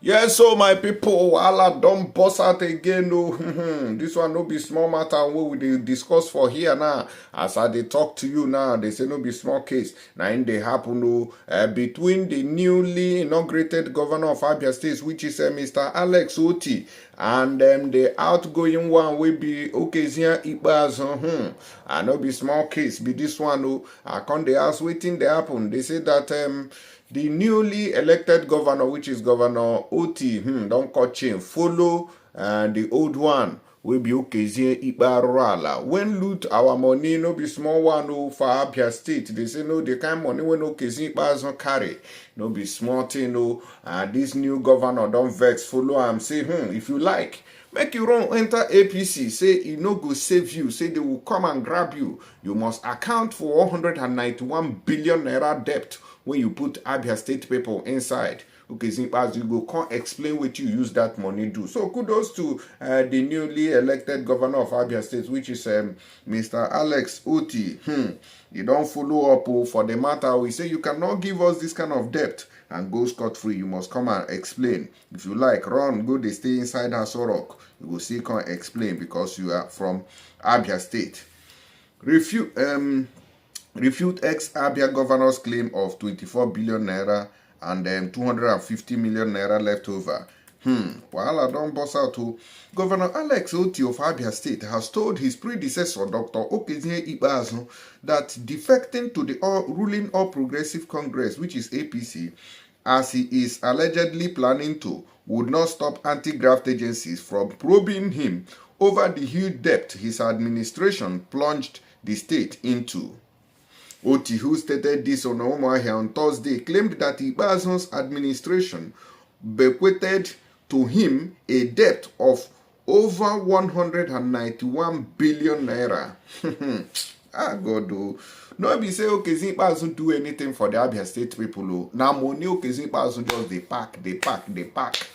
Yes, so my people, Allah don't bust out again. No, this one no be small matter. What we dey discuss for here now. As I dey talk to you now, they say no be small case. Now in they happen between the newly inaugurated governor of Abia State, which is Mr. Alex Otti, and the outgoing one will be Okezie Ikpeazu. I no be small case. Be this one. Oh, I can't they ask waiting they happen. They say that the newly elected governor, which is Governor Otti, don't cut chain, follow the old one, will be Okezie Ikpeazu. When loot our money, no be small one for Abia State. They say no, the kind money when Okezie Ikpeazu carry, no be small thing. No, this new governor don't vex, follow am. Say, if you like, make you run enter APC. Say e no go save you. Say they will come and grab you. You must account for 191 billion naira debt when you put Abia State people inside. Okezie Ikpeazu, you go come explain what you use that money do. So kudos to the newly elected governor of Abia State, which is Mr. Alex Otti. You don't follow up for the matter. We say you cannot give us this kind of debt and go scot-free. You must come and explain. If you like, run, go they stay inside Asorok. You will see, come explain because you are from Abia State. Refute ex-Abia governor's claim of 24 billion naira and 250 million naira left over. Wahala don't bust out to Governor Alex Otti of Abia State has told his predecessor, Dr. Okezie Ikpeazu, that defecting to the ruling All Progressive Congress, which is APC, as he is allegedly planning to, would not stop anti-graft agencies from probing him over the huge debt his administration plunged the state into. Otti, who stated this on Omoahia on Thursday, claimed that Ikpeazu's administration bequeathed to him a debt of over 191 billion naira. God, oh. No be say Okezie Ikpeazu do anything for the Abia State people. Now money Okezie Ikpeazu just they pack.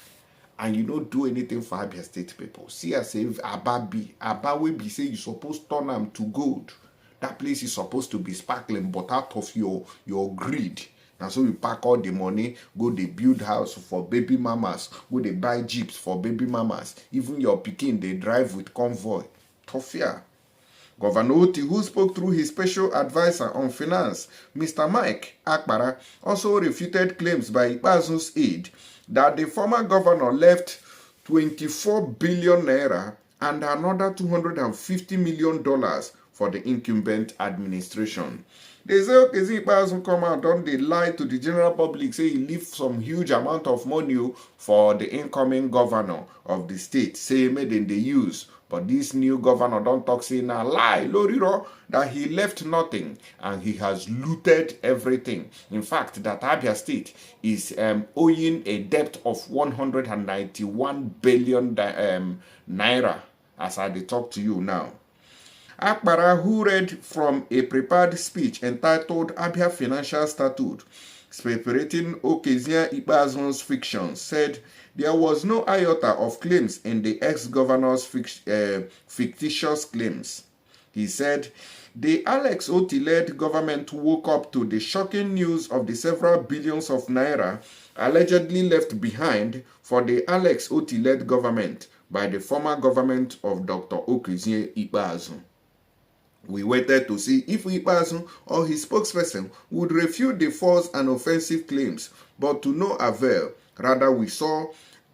And you don't do anything for Abia State people. See as if Aba will be say you supposed to turn them to gold. That place is supposed to be sparkling, but out of your greed. And so you pack all the money, go they build house for baby mamas, go they buy jeeps for baby mamas. Even your pikin, they drive with convoy. Tough. Governor Otti, who spoke through his special advisor on finance, Mr. Mike Akpara, also refuted claims by Ikpeazu's aide that the former governor left 24 billion naira and another $250 million for the incumbent administration. They say Okezie Ikpeazu come out, don't they lie to the general public, say he leave some huge amount of money for the incoming governor of the state, say made in the use. But this new governor don't talk, say na lie, Loriro, that he left nothing and he has looted everything. In fact, that Abia State is owing a debt of 191 billion naira as I talk to you now. Akpara, who read from a prepared speech entitled Abia Financial Statute, separating Okezie Ikpeazu's fictions, said there was no iota of claims in the ex-governor's fictitious claims. He said, the Alex Otti-led government woke up to the shocking news of the several billions of naira allegedly left behind for the Alex Otti-led government by the former government of Dr. Okezie Ikpeazu. We waited to see if Ikpeazu or his spokesperson would refute the false and offensive claims, but to no avail. Rather, we saw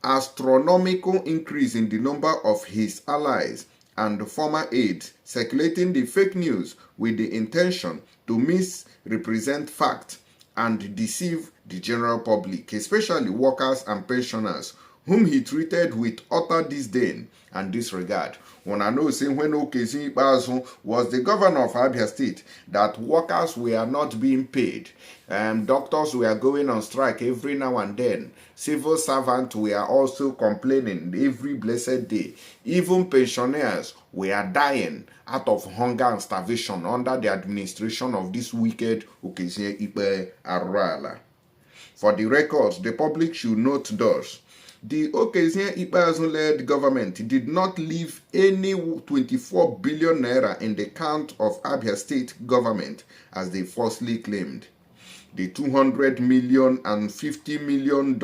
astronomical increase in the number of his allies and former aides circulating the fake news with the intention to misrepresent facts and deceive the general public, especially workers and pensioners, whom he treated with utter disdain and disregard. When I know, saying when Okezie Ikpeazu was the governor of Abia State, that workers were not being paid, doctors were going on strike every now and then, civil servants were also complaining every blessed day, even pensioners were dying out of hunger and starvation under the administration of this wicked Okezie Ikpeazu. For the records, the public should note thus. The Okezie Ikpeazu-led government did not leave any 24 billion naira in the account of Abia State government as they falsely claimed. the $200 million and $50 million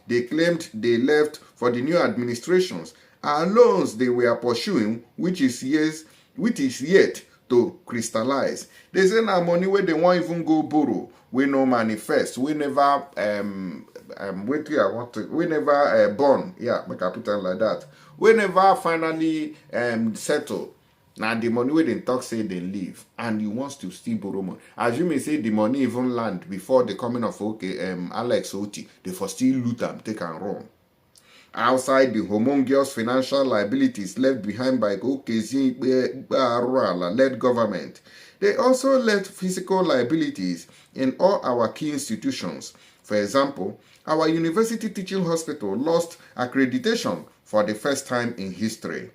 they claimed they left for the new administrations are loans they were pursuing, which is yet to crystallize. They say now money where they won't even go borrow, we no manifest, we never we never born, yeah, make I put it like that. We never finally settle. Now the money where they talk say they leave, and you want to still borrow money. As you may say, the money even land before the coming of Alex Otti, they for still loot them, take and run. Outside the humongous financial liabilities left behind by Okezie Ikpeazu led government, they also left physical liabilities in all our key institutions. For example, our university teaching hospital lost accreditation for the first time in history.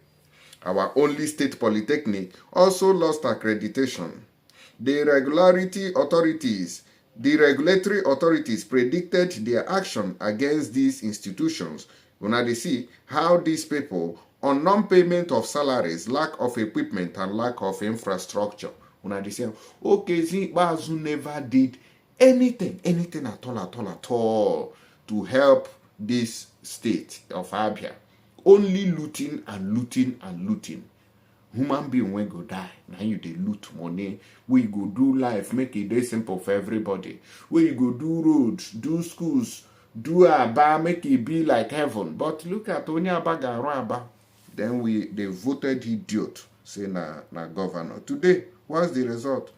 Our only state polytechnic also lost accreditation. The regulatory authorities predicted their action against these institutions. Una dey see how these people, on non-payment of salaries, lack of equipment, and lack of infrastructure, una dey see Okezie Ikpeazu never did anything at all to help this state of Abia. Only looting and looting and looting. Human being when go die, now you dey loot money. We go do life, make it dey simple for everybody. We go do roads, do schools, do Aba, make it be like heaven. But look at Onyema Aba. Then they voted idiot, say na governor. Today, what's the result?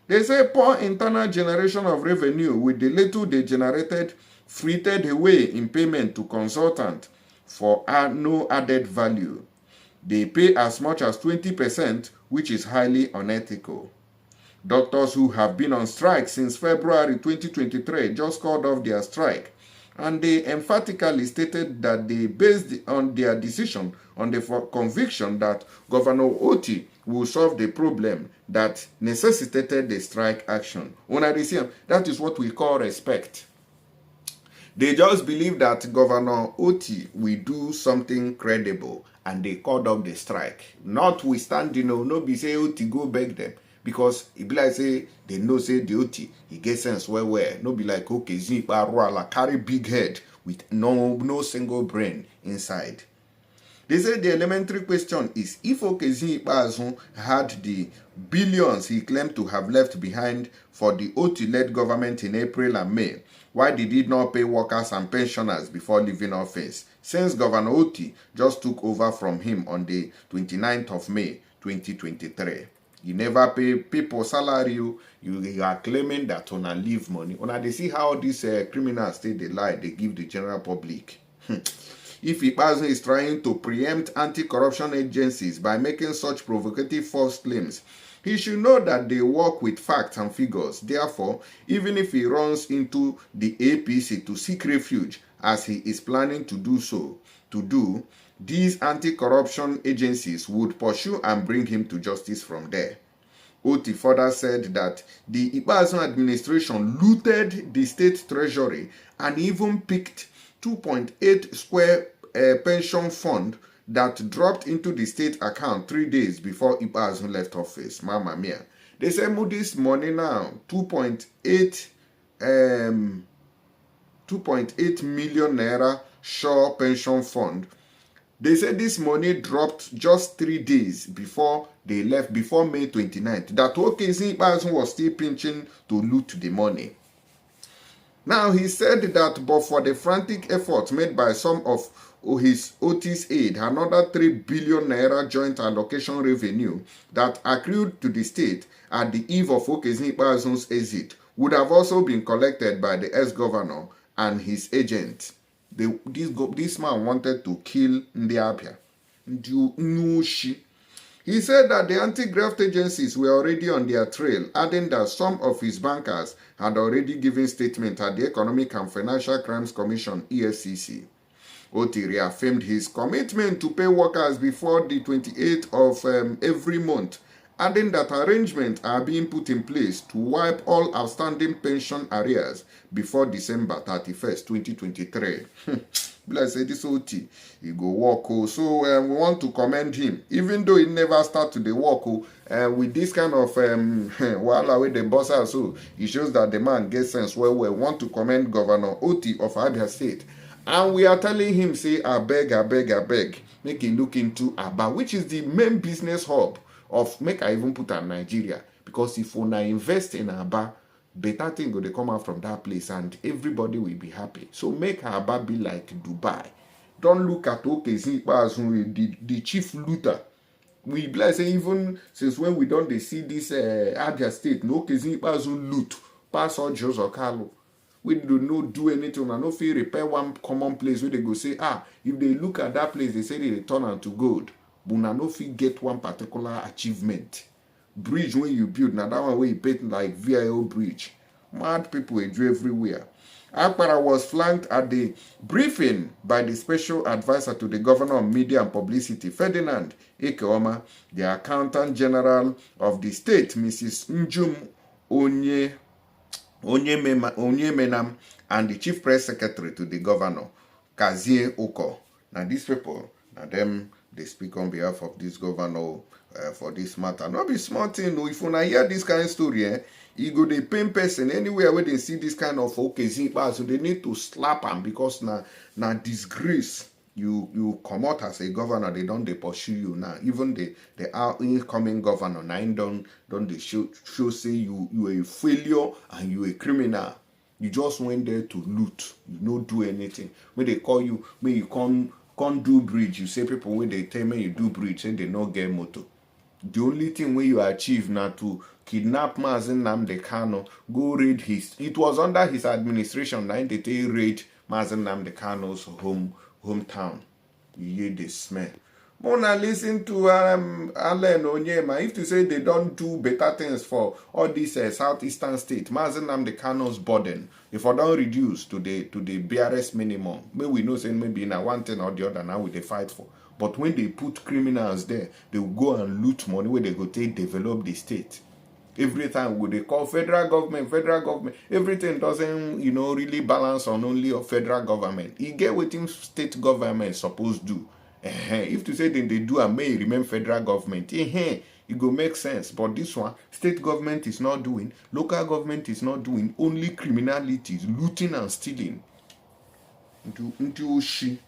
They say poor internal generation of revenue with the little they generated frittered away in payment to consultant for no added value. They pay as much as 20%, which is highly unethical. Doctors who have been on strike since February 2023 just called off their strike, and they emphatically stated that they based on their decision on the conviction that Governor Otti will solve the problem that necessitated the strike action. That is what we call respect. They just believe that Governor Otti will do something credible, and they called off the strike. Notwithstanding, no be say Otti go beg them, because it be like say they know say the Otti he get sense well. No be like Okezie Ikpeazu carry big head with no single brain inside. They say the elementary question is, if Okezie Ikpeazu had the billions he claimed to have left behind for the Otti-led government in April and May, why did he not pay workers and pensioners before leaving office, since Governor Otti just took over from him on the 29th of May 2023? You never pay people salary, you are claiming that una leave money. They see how these criminals they lie, they give the general public. If Ikpeazu is trying to preempt anti-corruption agencies by making such provocative false claims, he should know that they work with facts and figures. Therefore, even if he runs into the APC to seek refuge, as he is planning to do, these anti-corruption agencies would pursue and bring him to justice from there. Otti further said that the Ikpeazu administration looted the state treasury and even picked 2.8 square pension fund that dropped into the state account 3 days before Ikpeazu left office. Mamma mia. They say Moody's money now, 2.8 million naira sure pension fund. They said this money dropped just 3 days before they left, before May 29th. That Okezie Ikpeazu was still pinching to loot the money. Now, he said that but for the frantic efforts made by some of his Otti's aid, another 3 billion naira joint allocation revenue that accrued to the state at the eve of Okezie Ikpeazu's exit would have also been collected by the ex-governor and his agent. This man wanted to kill Ndi Abia. He said that the anti-graft agencies were already on their trail, adding that some of his bankers had already given statements at the Economic and Financial Crimes Commission, EFCC. Otti reaffirmed his commitment to pay workers before the 28th of every month, adding that arrangements are being put in place to wipe all outstanding pension arrears before December 31st, 2023. Like say this Otti, he go walk. Oh. So we want to commend him, even though he never start to the walk. Oh, with this kind of while with the boss so it shows that the man gets sense. Well, we want to commend Governor Otti of Abia State, and we are telling him, say, I beg, make him look into Aba, which is the main business hub of, make I even put on Nigeria, because if we invest in Aba, better thing go they come out from that place and everybody will be happy. So make Aba be like Dubai. Don't look at Okezie Ikpeazu, the chief looter. We bless even since when we don't they see this Abia State, no Okezie Ikpeazu loot pass all Jose Carlo. We do not do anything. I no feel repair one common place where they go say, if they look at that place, they say they turn out to gold. But I no feel get one particular achievement. Bridge when you build, now that one where you paint like VIO bridge. Mad people do everywhere. Akpara was flanked at the briefing by the special advisor to the governor of media and publicity, Ferdinand Ekeoma, the accountant general of the state, Mrs. Njum Onyema, and the chief press secretary to the governor, Kazie Oko. Now these people, now them, they speak on behalf of this governor for this matter. Not be smart thing, no. If you hear this kind of story, you go the pain person anywhere where they see this kind of Okezie Ikpeazu, so they need to slap him because now disgrace. You come out as a governor, they don't they pursue you now. Even the incoming governor now don't they show say you are a failure and you a criminal. You just went there to loot. You don't do anything. When they call you, when you can't do bridge, you say people when they tell me you do bridge, say they not get motor. The only thing when you achieve now to kidnap Mazen Nnamdi Kanu, go raid his. It was under his administration that they raid Mazen Nnamdi Kanu's hometown. You hear the smell. Mona listen to Allen Onyema. If to say they don't do better things for all these southeastern states, Mazen Nnamdi Kanu's burden, if I don't reduce to the BRS minimum, maybe we know say maybe in one thing or the other now we they fight for. But when they put criminals there, they will go and loot money where they go take develop the state. Every time they call federal government, everything doesn't, really balance on only a federal government. You get what state government supposed to do. If to say then they do and may remain federal government, it go make sense. But this one, state government is not doing, local government is not doing, only criminality, looting and stealing. Into she.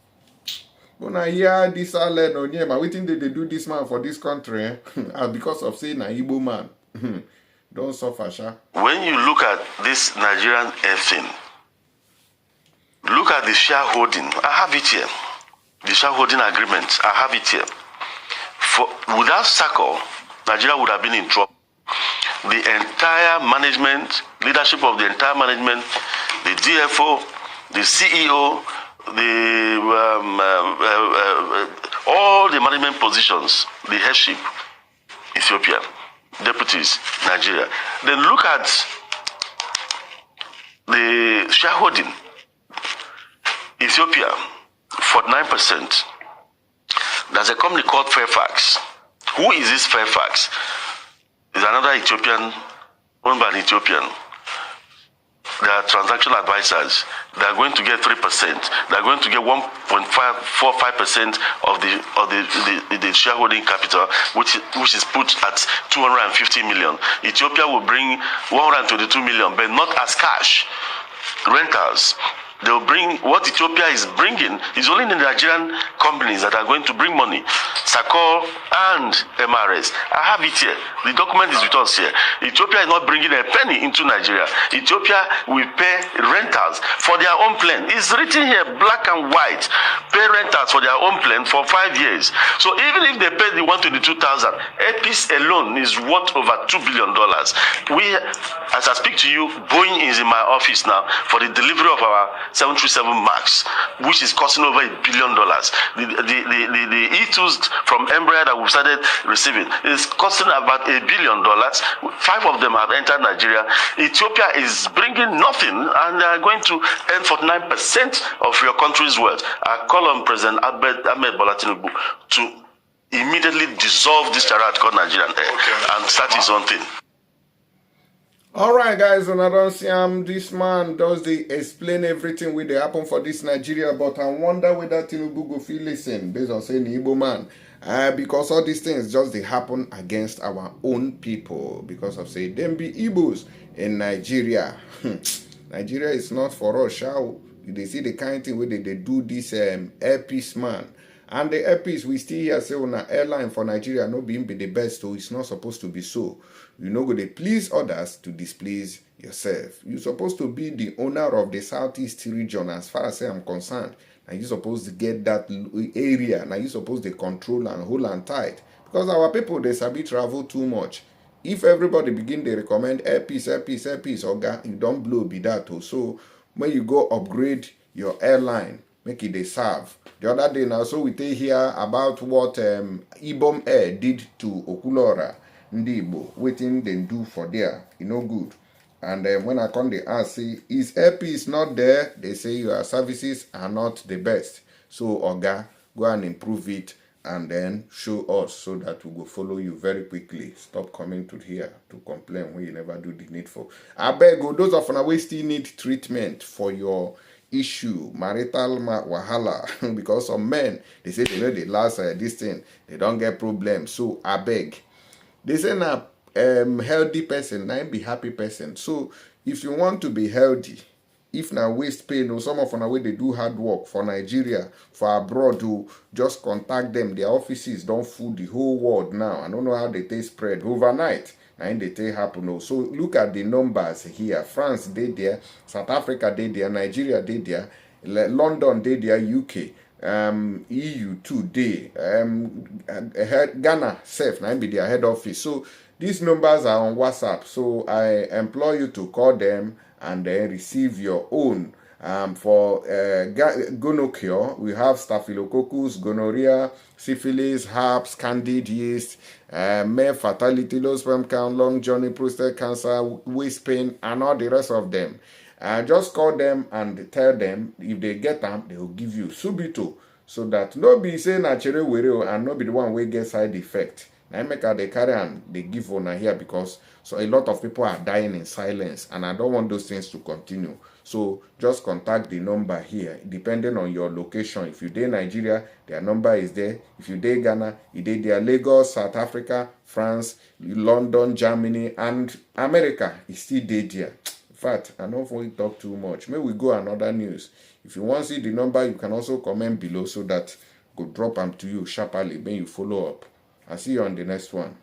When I hear this Allen Onyema, we think that they do this man for this country, because of saying an Igbo man. Don't suffer, Sha. When you look at this Nigerian thing, look at the shareholding. I have it here. The shareholding agreement. I have it here. Without SACO, Nigeria would have been in trouble. The entire management, leadership of the entire management, the DFO, the CEO, all the management positions, the headship, Ethiopia, deputies, Nigeria. Then look at the shareholding. Ethiopia, 49%. There's a company called Fairfax. Who is this Fairfax? It's another Ethiopian, owned by an Ethiopian. They are transactional advisors. They are going to get 3%. They are going to get 1.45% of the shareholding capital, which is put at 250 million. Ethiopia will bring 122 million, but not as cash. Rentals. They will bring what Ethiopia is bringing is only the Nigerian companies that are going to bring money. SACO and MRS. I have it here. The document is with us here. Ethiopia is not bringing a penny into Nigeria. Ethiopia will pay rentals for their own plane. It's written here, black and white. Pay rentals for their own plane for 5 years. So even if they pay the 122,000, APC alone is worth over $2 billion. We, as I speak to you, Boeing is in my office now for the delivery of our 737 MAX, which is costing over $1 billion. The E2s from Embraer that we've started receiving is costing about $1 billion. 5 of them have entered Nigeria. Ethiopia is bringing nothing, and they are going to earn 49% of your country's wealth. I call on President Ahmed Bola Tinubu to immediately dissolve this charade called Nigerian Air and start his own thing. Alright guys, when I don't see this man does they explain everything with the happen for this Nigeria, but I wonder whether Tinubu go feel listen based on saying Igbo man. Because all these things just they happen against our own people because of say them be Igbos in Nigeria. Nigeria is not for us, shall they see the kind of thing where they do this airpiece man. And the airpiece we still here say on an airline for Nigeria no being be the best, so it's not supposed to be so. You know, go they please others to displease yourself. You're supposed to be the owner of the Southeast region as far as I'm concerned. And you're supposed to get that area. Now you're supposed to control and hold and tight. Because our people, they sabi travel too much. If everybody begin to recommend airpiece, oga, you don't blow be that. So when you go upgrade your airline, make it a serve. The other day now, so we take here about what Ibom Air did to Okulora, Ndibo, waiting they do for there. You know good. And when I come they ask, say, is airpiece not there? They say your services are not the best. So oga, go and improve it and then show us so that we will follow you very quickly. Stop coming to here to complain when you never do the needful. I beg you, those of you still need treatment for your issue, marital wahala, because some men, they say they know they last this thing, they don't get problems. So I beg. They say now, healthy person, now be happy person. So if you want to be healthy, if now waste pain or some of them way they do hard work for Nigeria, for abroad, to just contact them. Their offices don't fool the whole world now. I don't know how they spread overnight. And they take happen. So look at the numbers here. France they there, South Africa they there, Nigeria they there, London they there, UK. EU today, Ghana self now be their head office. So these numbers are on WhatsApp. So I implore you to call them and then receive your own. For gonorrhea, we have staphylococcus, gonorrhea, syphilis, herpes, candid yeast, male fatality, low sperm count, long journey, prostate cancer, waist pain, and all the rest of them. Just call them and tell them if they get them, they will give you subito, so that no be say na chere were and no be the one wey get side effect. Now make they carry and they give on here because so a lot of people are dying in silence and I don't want those things to continue. So just contact the number here depending on your location. If you dey Nigeria, their number is there. If you dey Ghana, you dey there. Lagos, South Africa, France, London, Germany, and America is still there. In fact, I don't want to talk too much. Maybe we go another news. If you want to see the number, you can also comment below so that go drop them to you sharply when you follow up. I'll see you on the next one.